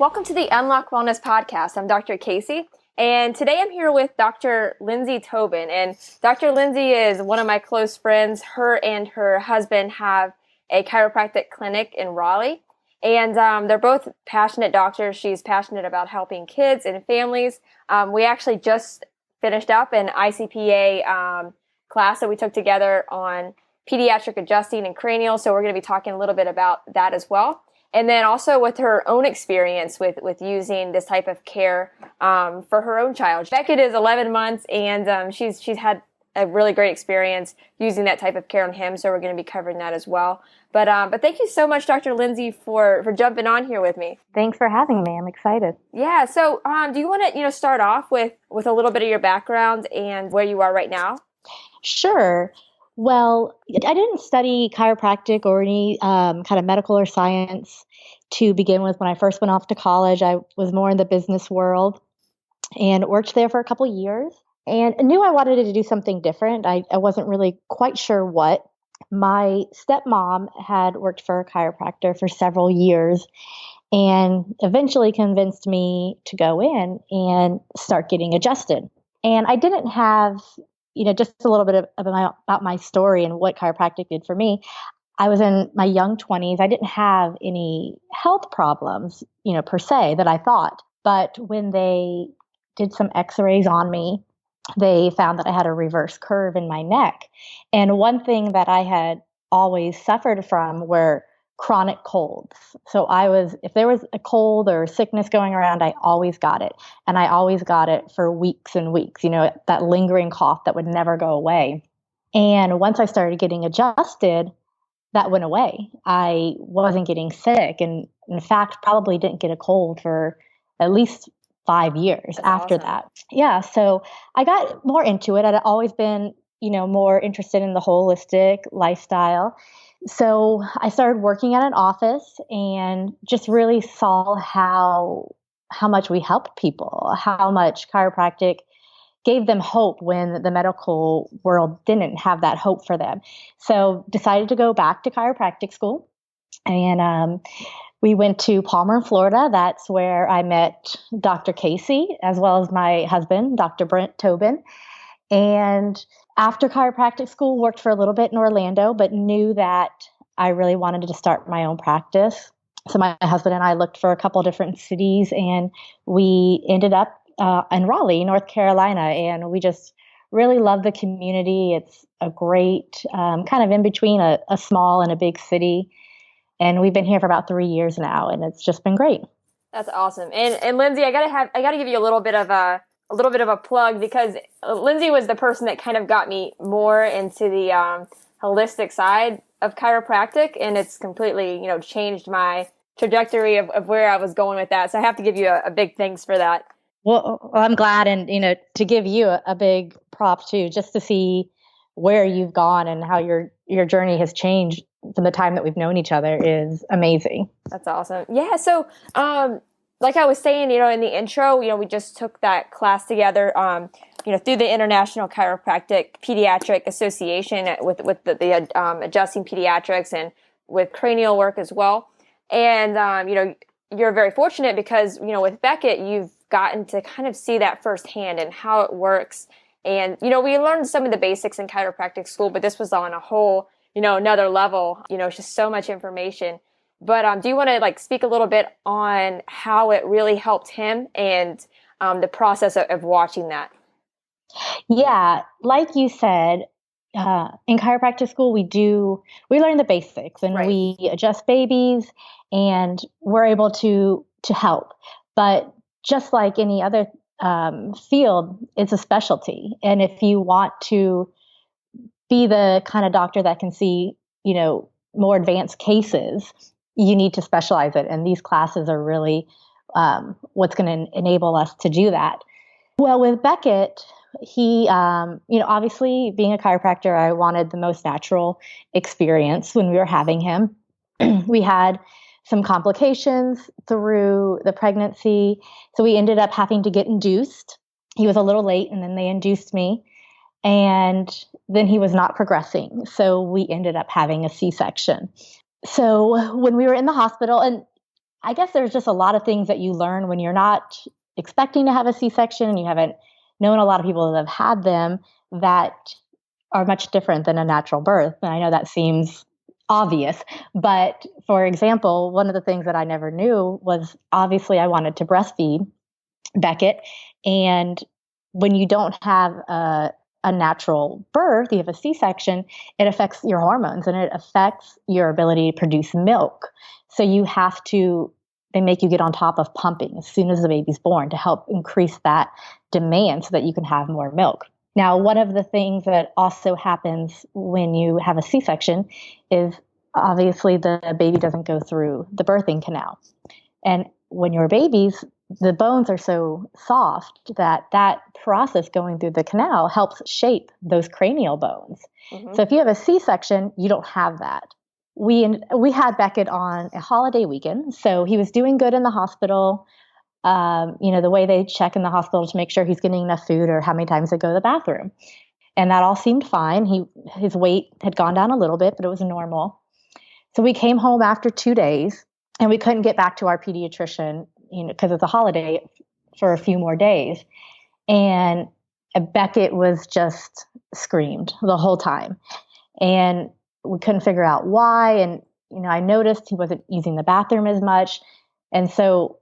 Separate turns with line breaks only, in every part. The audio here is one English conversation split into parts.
Welcome to the Unlock Wellness Podcast. I'm Dr. Casey, and today I'm here with Dr. Lindsey Tobin. And Dr. Lindsey is one of my close friends. Her and her husband have a chiropractic clinic in Raleigh, and they're both passionate doctors. She's passionate about helping kids and families. We actually just finished up an ICPA class that we took together on pediatric adjusting and cranial, so we're going to be talking a little bit about that as well. And then also with her own experience with using this type of care for her own child. Beckett is 11 months, and she's had a really great experience using that type of care on him, so we're going to be covering that as well. But thank you so much, Dr. Lindsey, for jumping on here with me.
Thanks for having me. I'm excited.
Yeah. So do you want to start off with a little bit of your background and where you are right now?
Sure. Well, I didn't study chiropractic or any kind of medical or science to begin with. When I first went off to college, I was more in the business world and worked there for a couple years and knew I wanted to do something different. I wasn't really quite sure what. My stepmom had worked for a chiropractor for several years and eventually convinced me to go in and start getting adjusted. And I didn't have just a little bit about my story and what chiropractic did for me. I was in my young 20s. I didn't have any health problems, per se, that I thought. But when they did some x-rays on me, they found that I had a reverse curve in my neck. And one thing that I had always suffered from were chronic colds. So if there was a cold or sickness going around, I always got it. And I always got it for weeks and weeks, that lingering cough that would never go away. And once I started getting adjusted, that went away. I wasn't getting sick. And in fact, probably didn't get a cold for at least 5 years after that. Yeah. So I got more into it. I'd always been, more interested in the holistic lifestyle. So I started working at an office and just really saw how much we helped people, how much chiropractic gave them hope when the medical world didn't have that hope for them. So decided to go back to chiropractic school. And we went to Palmer, Florida. That's where I met Dr. Casey, as well as my husband, Dr. Brent Tobin. And after chiropractic school, worked for a little bit in Orlando, but knew that I really wanted to start my own practice. So my husband and I looked for a couple different cities, and we ended up in Raleigh, North Carolina. And we just really love the community. It's a great kind of in between a small and a big city. And we've been here for about 3 years now, and it's just been great.
That's awesome. And Lindsey, I gotta give you a little bit of a plug, because Lindsey was the person that kind of got me more into the holistic side of chiropractic, and it's completely, changed my trajectory of where I was going with that. So I have to give you a big thanks for that.
Well, I'm glad, and to give you a big prop too, just to see where you've gone and how your journey has changed from the time that we've known each other is amazing.
That's awesome. Yeah. So, like I was saying, in the intro, we just took that class together, through the International Chiropractic Pediatric Association with the adjusting pediatrics and with cranial work as well. And, you're very fortunate because, with Beckett, you've gotten to kind of see that firsthand and how it works. And, we learned some of the basics in chiropractic school, but this was on a whole, another level. It's just so much information. But do you want to speak a little bit on how it really helped him and the process of watching that?
Yeah, like you said, in chiropractic school, we learn the basics, and
Right.
We adjust babies, and we're able to help. But just like any other field, it's a specialty. And if you want to be the kind of doctor that can see, more advanced cases, you need to specialize it. And these classes are really what's going to enable us to do that. Well, with Beckett, he, obviously being a chiropractor, I wanted the most natural experience when we were having him. We had some complications through the pregnancy, so we ended up having to get induced. He was a little late, and then they induced me, and then he was not progressing, so we ended up having a C-section. So when we were in the hospital, and I guess there's just a lot of things that you learn when you're not expecting to have a C-section and you haven't known a lot of people that have had them that are much different than a natural birth. And I know that seems obvious, but for example, one of the things that I never knew was obviously I wanted to breastfeed Beckett. And when you don't have a natural birth, you have a C-section, it affects your hormones and it affects your ability to produce milk. So they make you get on top of pumping as soon as the baby's born to help increase that demand so that you can have more milk. Now, one of the things that also happens when you have a C-section is obviously the baby doesn't go through the birthing canal. And when you're babies, the bones are so soft that process going through the canal helps shape those cranial bones. Mm-hmm. So if you have a C-section, you don't have that. We had Beckett on a holiday weekend, so he was doing good in the hospital. The way they check in the hospital to make sure he's getting enough food or how many times they go to the bathroom. And that all seemed fine. His weight had gone down a little bit, but it was normal. So we came home after 2 days and we couldn't get back to our pediatrician, because it's a holiday, for a few more days. And Beckett was just screamed the whole time. And we couldn't figure out why. And, I noticed he wasn't using the bathroom as much. And so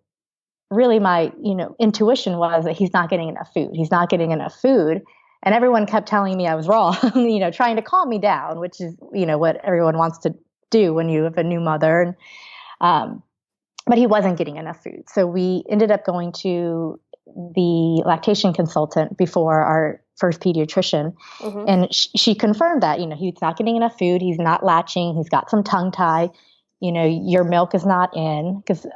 really my, intuition was that he's not getting enough food. He's not getting enough food. And everyone kept telling me I was wrong, trying to calm me down, which is, what everyone wants to do when you have a new mother. And, but he wasn't getting enough food. So we ended up going to the lactation consultant before our first pediatrician. Mm-hmm. And she confirmed that, he's not getting enough food. He's not latching. He's got some tongue tie. Your milk is not in, because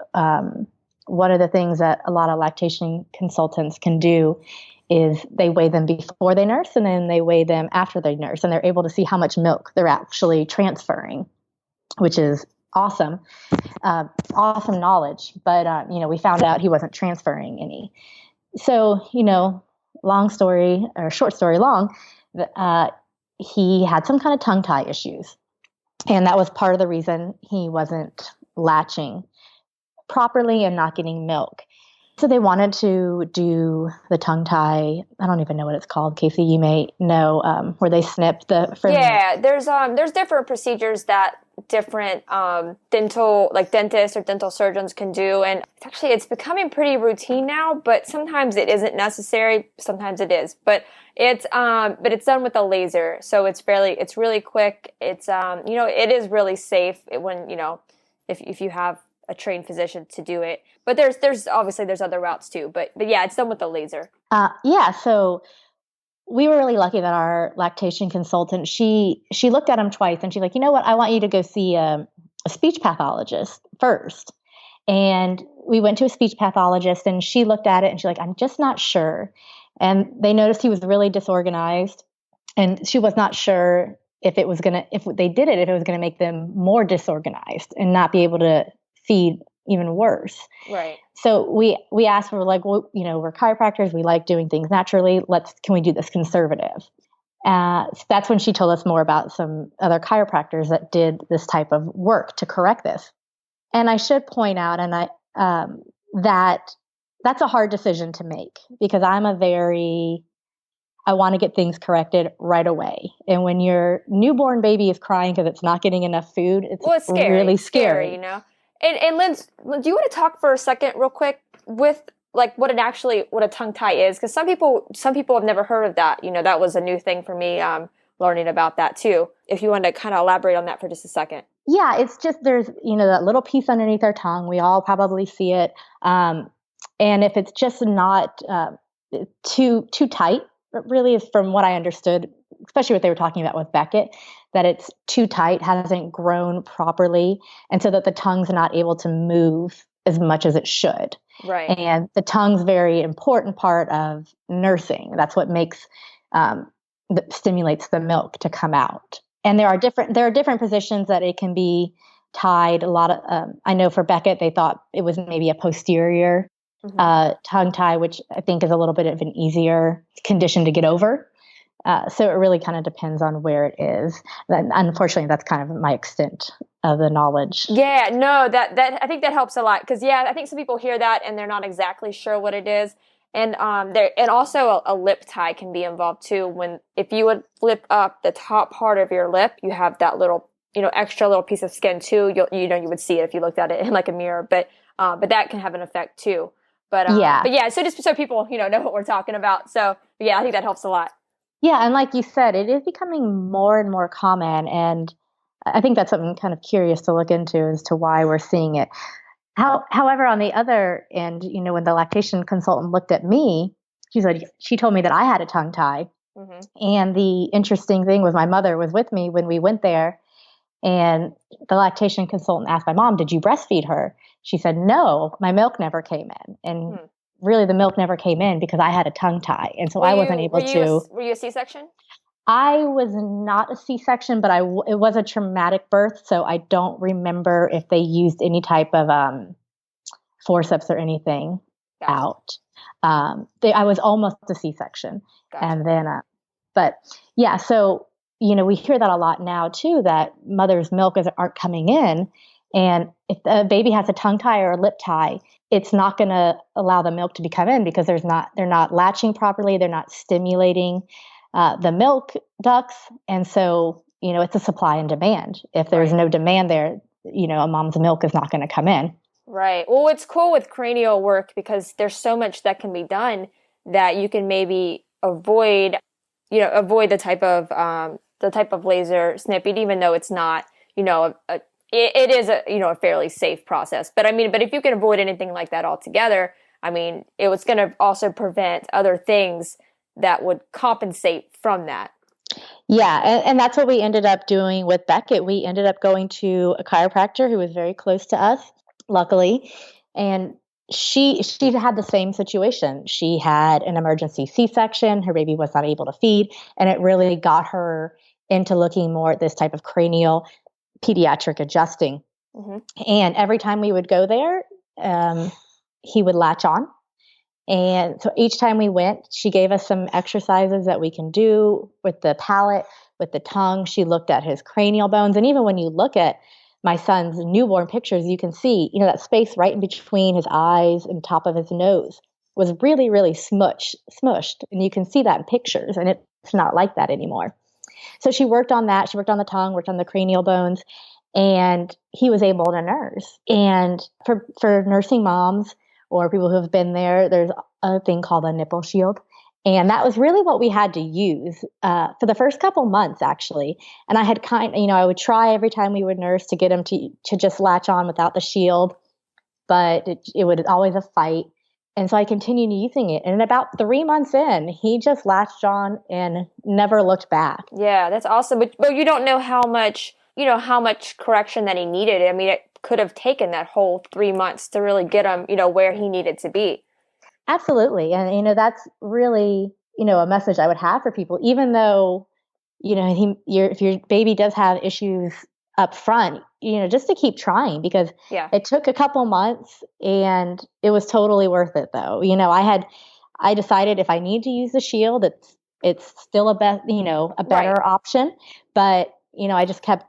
one of the things that a lot of lactation consultants can do is they weigh them before they nurse and then they weigh them after they nurse, and they're able to see how much milk they're actually transferring, which is awesome. Awesome knowledge. But, we found out he wasn't transferring any. So, short story long, he had some kind of tongue tie issues. And that was part of the reason he wasn't latching properly and not getting milk. So they wanted to do the tongue tie. I don't even know what it's called. Casey, you may know, where they snip the.
Yeah, there's different procedures that different dentists or dental surgeons can do, and it's becoming pretty routine now. But sometimes it isn't necessary. Sometimes it is. But it's done with a laser, so it's really quick. It's it is really safe when if you have a trained physician to do it. But there's obviously there's other routes too. But yeah, it's done with the laser.
So we were really lucky that our lactation consultant, she looked at him twice and she's like, you know what, I want you to go see a speech pathologist first. And we went to a speech pathologist and she looked at it and she's like, I'm just not sure. And they noticed he was really disorganized, and she was not sure if it was going to make them more disorganized and not be able to feed even worse.
Right.
So we asked for we're chiropractors. We like doing things naturally. Can we do this conservative? So that's when she told us more about some other chiropractors that did this type of work to correct this. And I should point out, that's a hard decision to make, because I want to get things corrected right away. And when your newborn baby is crying because it's not getting enough food, it's scary. Really scary.
And Linz, do you want to talk for a second real quick with what a tongue tie is? Because some people have never heard of that. That was a new thing for me, learning about that too. If you want to kind of elaborate on that for just a second.
Yeah, it's just there's, that little piece underneath our tongue. We all probably see it. And if it's just not too tight, really is from what I understood, especially what they were talking about with Beckett, that it's too tight, hasn't grown properly, and so that the tongue's not able to move as much as it should.
Right.
And the tongue's very important part of nursing. That's what makes that stimulates the milk to come out. And there are different positions that it can be tied. A lot of I know for Beckett, they thought it was maybe a posterior tongue tie, which I think is a little bit of an easier condition to get over. So it really kind of depends on where it is. And unfortunately, that's kind of my extent of the knowledge.
Yeah, no, that I think that helps a lot because I think some people hear that and they're not exactly sure what it is. And there and also a lip tie can be involved too. If you would flip up the top part of your lip, you have that little extra little piece of skin too. You would see it if you looked at it in like a mirror, but that can have an effect too. But so just so people know what we're talking about. So I think that helps a lot.
Yeah, and like you said, it is becoming more and more common, and I think that's something kind of curious to look into as to why we're seeing it. However, on the other end, when the lactation consultant looked at me, she told me that I had a tongue tie. Mm-hmm. And the interesting thing was my mother was with me when we went there, and the lactation consultant asked my mom, "Did you breastfeed her?" She said, "No, my milk never came in." And really the milk never came in because I had a tongue tie. And so I wasn't able to.
Were you a C-section?
I was not a C-section, but it was a traumatic birth, so I don't remember if they used any type of forceps or anything out. I was almost a C-section, and then, so we hear that a lot now too, that mother's milk aren't coming in, and if the baby has a tongue tie or a lip tie, it's not going to allow the milk to come in because they're not latching properly, they're not stimulating the milk ducts. And so, it's a supply and demand. If there's no demand there, a mom's milk is not going to come in.
Right. Well, it's cool with cranial work because there's so much that can be done that you can maybe avoid the type of laser snipping, even though it's not, it is a fairly safe process. But if you can avoid anything like that altogether, it was going to also prevent other things that would compensate from that.
Yeah, and that's what we ended up doing with Beckett. We ended up going to a chiropractor who was very close to us, luckily, and she had the same situation. She had an emergency C-section. Her baby was not able to feed, and it really got her into looking more at this type of cranial pediatric adjusting. Mm-hmm. And every time we would go there, he would latch on. And so each time we went, she gave us some exercises that we can do with the palate, with the tongue. She looked at his cranial bones. And even when you look at my son's newborn pictures, you can see, that space right in between his eyes and top of his nose was really, really smushed. And you can see that in pictures, and it's not like that anymore. So she worked on that. She worked on the tongue, worked on the cranial bones, and he was able to nurse. And for nursing moms, or people who have been there, there's a thing called a nipple shield. And that was really what we had to use for the first couple months, actually. And I had I would try every time we would nurse to get him to just latch on without the shield, but it was always a fight. And so I continued using it. And about 3 months in, he just latched on and never looked back.
Yeah, that's awesome. But you don't know how much correction that he needed. It could have taken that whole 3 months to really get him, where he needed to be.
Absolutely. And, that's really, a message I would have for people, even though, if your baby does have issues up front, just to keep trying, because it took a couple months and it was totally worth it though. I decided if I need to use the shield, it's still a better option, but I just kept,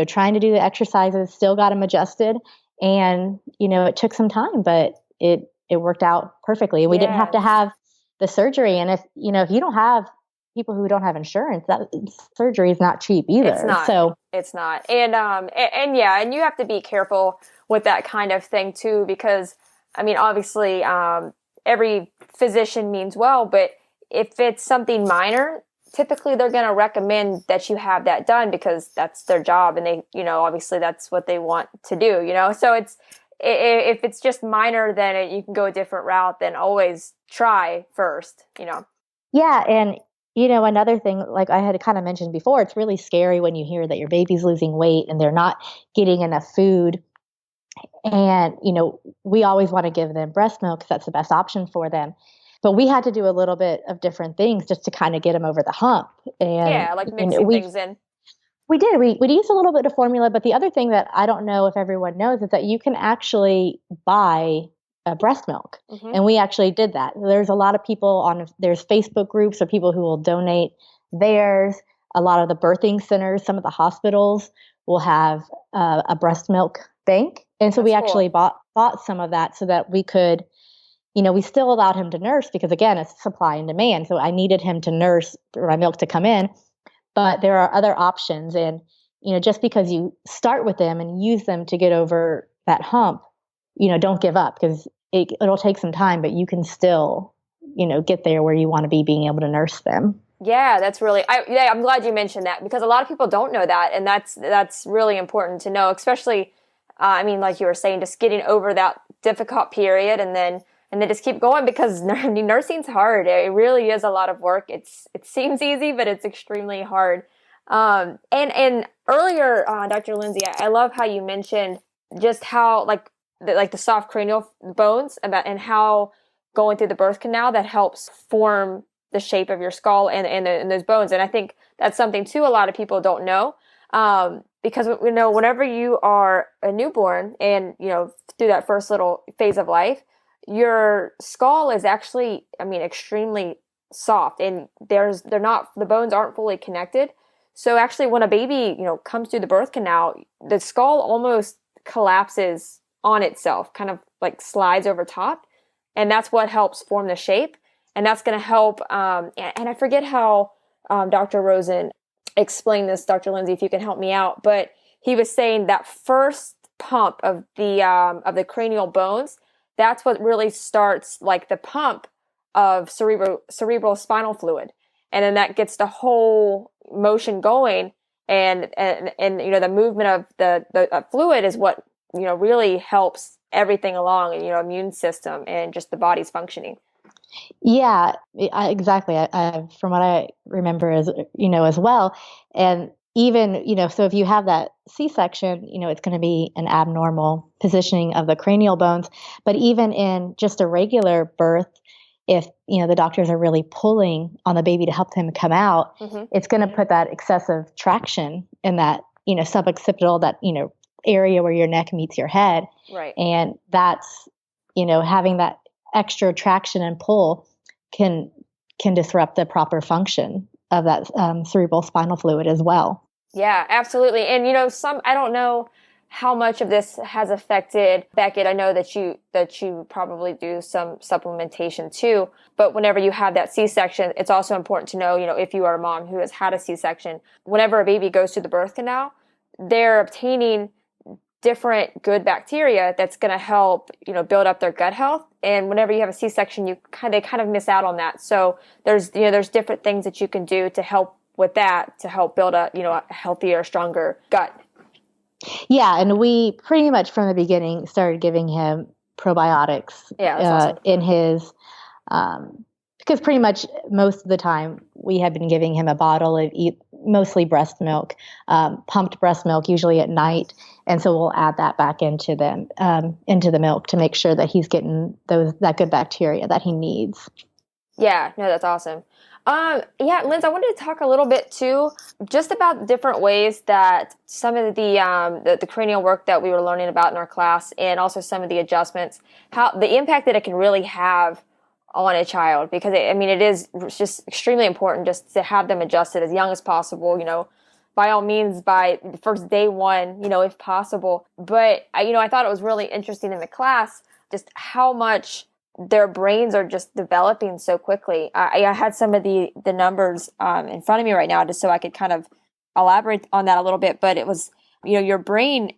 trying to do the exercises, still got them adjusted, and, it took some time, but it worked out perfectly. We didn't have to have the surgery. And if you don't have people who don't have insurance, that surgery is not cheap either.
It's not. It's not. And you have to be careful with that kind of thing too, because obviously, every physician means well, but if it's something minor, typically they're going to recommend that you have that done because that's their job. And they, obviously that's what they want to do, so if it's just minor, then you can go a different route. Then always try first,
Yeah. And, another thing, like I had kind of mentioned before, it's really scary when you hear that your baby's losing weight and they're not getting enough food. And, we always want to give them breast milk because that's the best option for them. But we had to do a little bit of different things just to kind of get them over the hump. And
like mixing things in.
We did. We used a little bit of formula, but the other thing that I don't know if everyone knows is that you can actually buy breast milk. Mm-hmm. And we actually did that. There's a lot of people there's Facebook groups of people who will donate theirs. A lot of the birthing centers, some of the hospitals will have a breast milk bank. And so
That's
we actually
cool.
bought some of that so that we could, we still allowed him to nurse because again, it's supply and demand. So I needed him to nurse for my milk to come in, but there are other options. And, just because you start with them and use them to get over that hump, don't give up because it'll take some time, but you can still, get there where you want to be being able to nurse them.
Yeah, that's really, I'm glad you mentioned that because a lot of people don't know that. And that's really important to know, especially, like you were saying, just getting over that difficult period and then just keep going because nursing's hard. It really is a lot of work. It seems easy, but it's extremely hard. And earlier, Dr. Lindsey, I love how you mentioned just how the soft cranial bones and how going through the birth canal that helps form the shape of your skull and those bones. And I think that's something too a lot of people don't know. Because whenever you are a newborn and through that first little phase of life, your skull is actually, extremely soft, and the bones aren't fully connected. So actually, when a baby comes through the birth canal, the skull almost collapses on itself, kind of like slides over top, and that's what helps form the shape. And that's going to help. And I forget how Dr. Rosen explained this, Dr. Lindsey, if you can help me out. But he was saying that first pump of the cranial bones, that's what really starts like the pump of cerebral spinal fluid. And then that gets the whole motion going. And the movement of the fluid is what, really helps everything along, immune system and just the body's functioning.
Yeah, exactly. From what I remember as well. And even, so if you have that C-section, it's going to be an abnormal positioning of the cranial bones. But even in just a regular birth, if, the doctors are really pulling on the baby to help him come out, it's going to put that excessive traction in that, suboccipital, that, area where your neck meets your head.
Right.
And that's, having that extra traction and pull can disrupt the proper function of that cerebral spinal fluid as well.
Yeah, absolutely. And I don't know how much of this has affected Beckett. I know that you probably do some supplementation too, but whenever you have that C-section, it's also important to know, if you are a mom who has had a C-section, whenever a baby goes through the birth canal, they're obtaining different good bacteria that's going to help, build up their gut health. And whenever you have a C-section, they kind of miss out on that. So there's different things that you can do to help with that, to help build a healthier, stronger gut.
Yeah. And we pretty much from the beginning started giving him probiotics
awesome.
in his, because pretty much most of the time we had been giving him a bottle of mostly breast milk, pumped breast milk, usually at night. And so we'll add that back into the milk to make sure that he's getting that good bacteria that he needs.
Yeah, no, that's awesome. Linz, I wanted to talk a little bit too, just about different ways that some of the cranial work that we were learning about in our class, and also some of the adjustments, how the impact that it can really have on a child, because it is just extremely important just to have them adjusted as young as possible, by all means by the first day one, if possible. But I thought it was really interesting in the class just how much their brains are just developing so quickly. I had some of the numbers in front of me right now just so I could kind of elaborate on that a little bit. But it was, your brain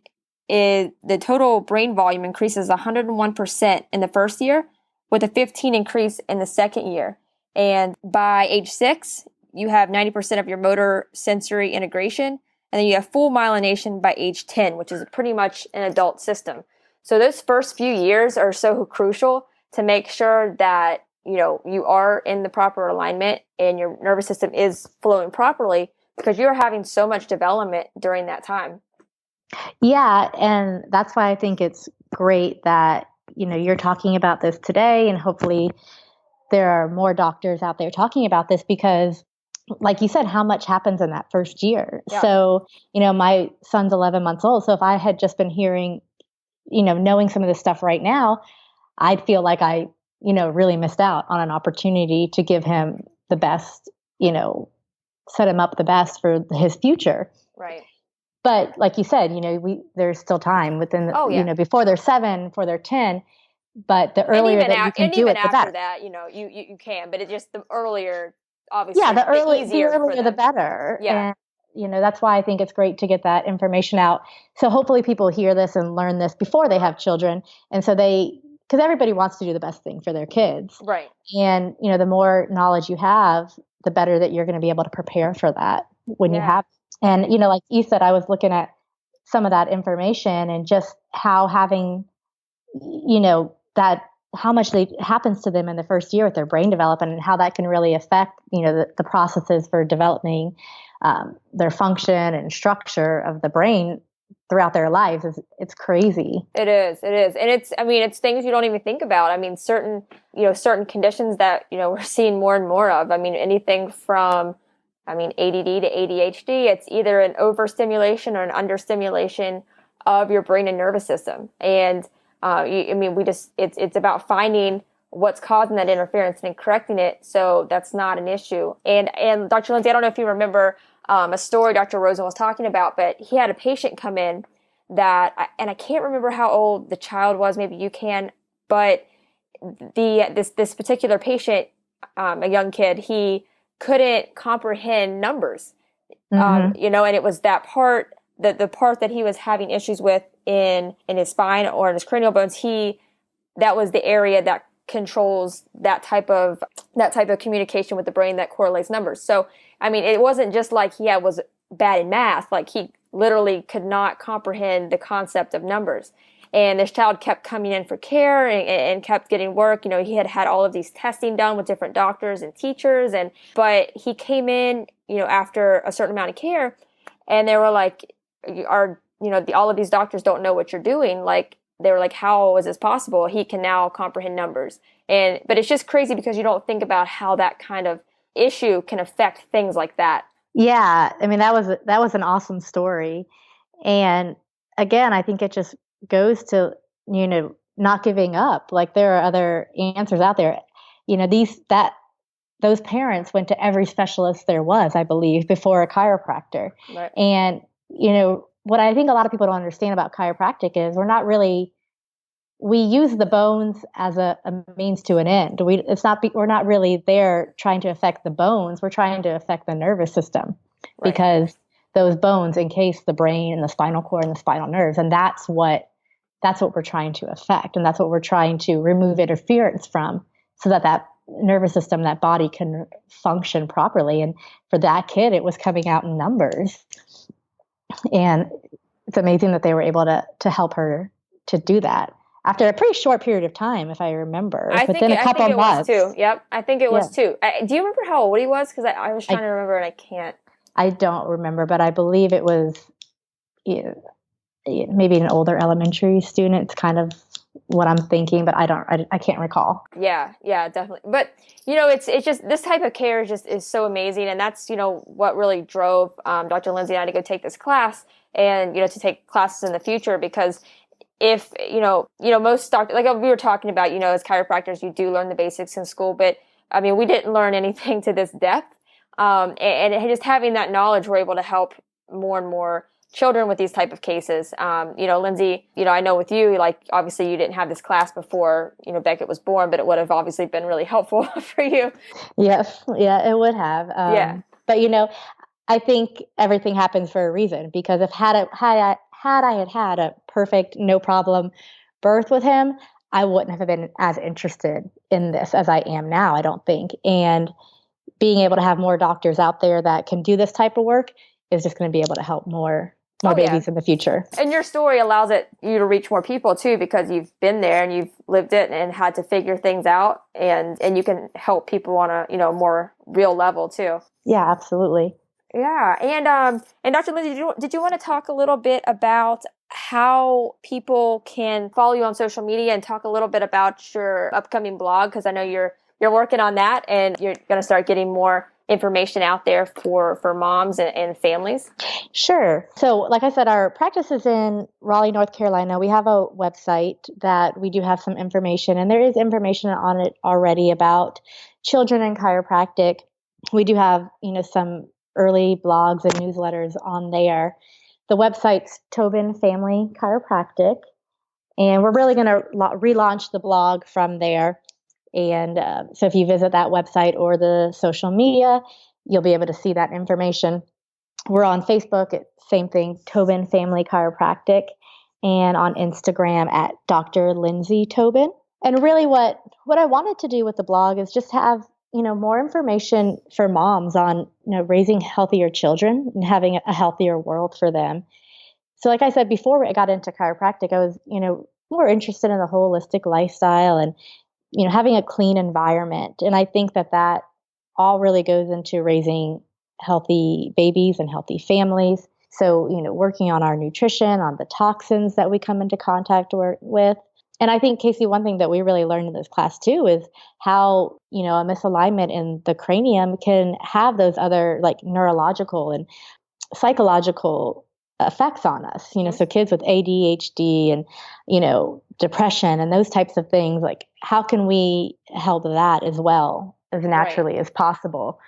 the total brain volume increases 101% in the first year, with a 15 increase in the second year. And by age 6, you have 90% of your motor sensory integration. And then you have full myelination by age 10, which is pretty much an adult system. So those first few years are so crucial to make sure that, you are in the proper alignment and your nervous system is flowing properly, because you're having so much development during that time.
Yeah. And that's why I think it's great that, you're talking about this today, and hopefully there are more doctors out there talking about this, because like you said, how much happens in that first year.
Yeah.
So, my son's 11 months old. So if I had just been hearing, knowing some of this stuff right now, I'd feel like I, really missed out on an opportunity to give him the best, set him up the best for his future.
Right.
But like you said, there's still time within,
Oh yeah.
before they're 7, before they're 10. But the
And
earlier
even
that you can do
even
it, the
after
better.
that, you can, but it just the earlier,
Yeah,
obviously,
the
easier for
earlier the
them.
better.
Yeah.
And that's why I think it's great to get that information out. So hopefully people hear this and learn this before they have children. And so because everybody wants to do the best thing for their kids.
Right.
And the more knowledge you have, the better that you're going to be able to prepare for that when you
Yeah.
have. And like you said, I was looking at some of that information and just how having that how much happens to them in the first year with their brain development, and how that can really affect the processes for developing their function and structure of the brain throughout their lives. It's crazy.
It is, and it's things you don't even think about. I mean, certain conditions that we're seeing more and more of. I mean, anything from ADD to ADHD. It's either an overstimulation or an understimulation of your brain and nervous system. And it's about finding what's causing that interference and correcting it, so that's not an issue. And Dr. Lindsey, I don't know if you remember a story Dr. Rosen was talking about, but he had a patient come in and I can't remember how old the child was. Maybe you can, but this particular patient, a young kid, he couldn't comprehend numbers, and it was that part, the part that he was having issues with in his spine or in his cranial bones. That was the area that controls that type of communication with the brain that correlates numbers. So, it wasn't just like he was bad in math, like he literally could not comprehend the concept of numbers. And this child kept coming in for care and kept getting work. He had all of these testing done with different doctors and teachers, but he came in, after a certain amount of care, and they were like, all of these doctors don't know what you're doing. Like, they were like, how is this possible? He can now comprehend numbers. But it's just crazy because you don't think about how that kind of issue can affect things like that.
Yeah. That was an awesome story. And again, I think it just goes to, not giving up. Like, there are other answers out there. Those parents went to every specialist there was, I believe, before a chiropractor.
Right.
And, what I think a lot of people don't understand about chiropractic is we use the bones as a means to an end. We're not really there trying to affect the bones. We're trying to affect the nervous system,
Right.
because those bones encase the brain and the spinal cord and the spinal nerves. And that's what we're trying to affect. And that's what we're trying to remove interference from, so that nervous system, that body, can function properly. And for that kid, it was coming out in numbers. And it's amazing that they were able to help her to do that after a pretty short period of time, if I remember. Within a couple of months.
Was too. Yep, I think it was too. Do you remember how old he was? Because I was trying to remember and I can't.
I don't remember, but I believe it was maybe an older elementary student. It's kind of what I'm thinking, but I can't recall.
Yeah, definitely. But it's just, this type of care is so amazing, and that's what really drove Dr. Lindsey and I to go take this class, and to take classes in the future. Because if most doctors, like we were talking about, as chiropractors, you do learn the basics in school, but we didn't learn anything to this depth, and just having that knowledge, we're able to help more and more children with these type of cases. Lindsey, I know with you, like, obviously you didn't have this class before, Beckett was born, but it would have obviously been really helpful for you.
Yes. Yeah, it would have. But I think everything happens for a reason, because if had I had a perfect, no problem birth with him, I wouldn't have been as interested in this as I am now, I don't think. And being able to have more doctors out there that can do this type of work is just going to be able to help more babies in the future. And
your story allows you to reach more people too, because you've been there and you've lived it and had to figure things out, and you can help people on a more real level too.
Yeah, absolutely.
Yeah, and Dr. Lindsey, did you want to talk a little bit about how people can follow you on social media, and talk a little bit about your upcoming blog? Because I know you're working on that, and you're going to start getting more information out there for moms and families.
Sure. So, like I said, our practice is in Raleigh, North Carolina. We have a website that we do have some information, and there is information on it already about children and chiropractic. We do have, some early blogs and newsletters on there. the website's Tobin Family Chiropractic. And we're really going to relaunch the blog from there. And so if you visit that website or the social media, you'll be able to see that information. We're on Facebook, same thing, Tobin Family Chiropractic, and on Instagram at Dr. Lindsey Tobin. And really what I wanted to do with the blog is just have, more information for moms on, raising healthier children and having a healthier world for them. So like I said, before I got into chiropractic, I was, more interested in the holistic lifestyle and, having a clean environment. And I think that all really goes into raising healthy babies and healthy families. So, working on our nutrition, on the toxins that we come into contact with. And I think, Casey, one thing that we really learned in this class too is how, a misalignment in the cranium can have those other like neurological and psychological effects on us, so kids with ADHD and, depression and those types of things, like how can we help that as well as naturally as possible?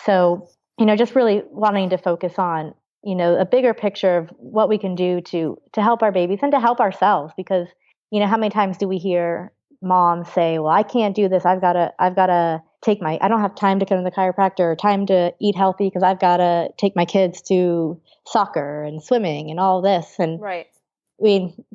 So, just really wanting to focus on, a bigger picture of what we can do to help our babies and to help ourselves, because, how many times do we hear moms say, well, I can't do this. I've got to I don't have time to come to the chiropractor or time to eat healthy because I've got to take my kids to soccer and swimming and all this. And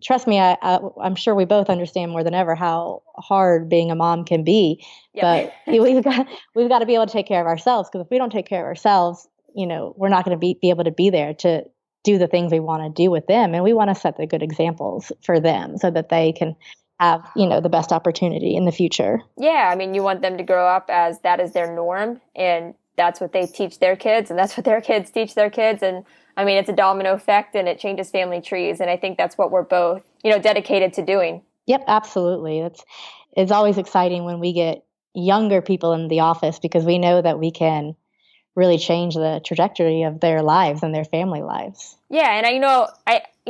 trust me, I'm sure we both understand more than ever how hard being a mom can be. Yep. But we've got to be able to take care of ourselves, because if we don't take care of ourselves, we're not going to be able to be there to do the things we want to do with them. And we want to set the good examples for them so that they can have, the best opportunity in the future.
Yeah. I mean, you want them to grow up as that is their norm, and that's what they teach their kids, and that's what their kids teach their kids. And I mean, it's a domino effect, and it changes family trees. And I think that's what we're both, dedicated to doing.
Yep, absolutely. It's always exciting when we get younger people in the office, because we know that we can really change the trajectory of their lives and their family lives.
Yeah. And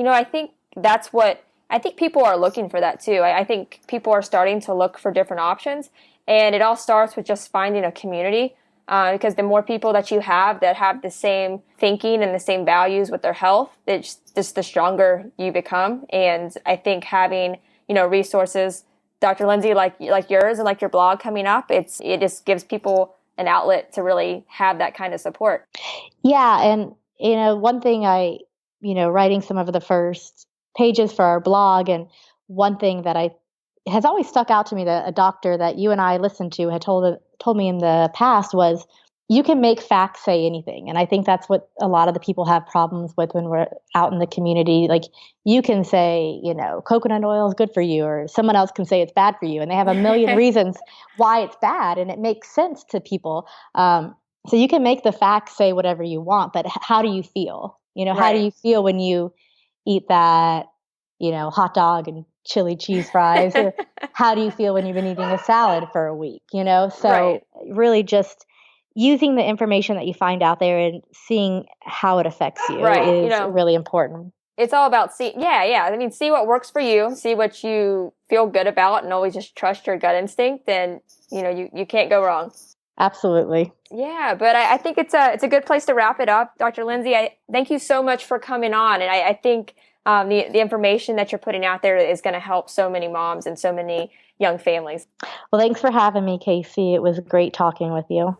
I think that's what, I think people are looking for that too. I think people are starting to look for different options, and it all starts with just finding a community. Because the more people that you have that have the same thinking and the same values with their health, it's just the stronger you become. And I think having, resources, Dr. Lindsey, like yours and like your blog coming up, it just gives people an outlet to really have that kind of support.
Yeah. And, one thing writing some of the first pages for our blog, and one thing that has always stuck out to me that a doctor that you and I listened to had told me in the past was, you can make facts say anything. And I think that's what a lot of the people have problems with when we're out in the community. Like, you can say, coconut oil is good for you, or someone else can say it's bad for you, and they have a million reasons why it's bad, and it makes sense to people. So you can make the facts say whatever you want, but how do you feel? How do you feel when you eat that, hot dog and chili cheese fries? Or how do you feel when you've been eating a salad for a week? So really just using the information that you find out there and seeing how it affects you is really important.
It's all about see what works for you, see what you feel good about, and always just trust your gut instinct, and you can't go wrong.
Absolutely.
Yeah, but I think it's a good place to wrap it up. Dr. Lindsey, I thank you so much for coming on, and I think the information that you're putting out there is going to help so many moms and so many young families.
Well, thanks for having me, Casey. It was great talking with you.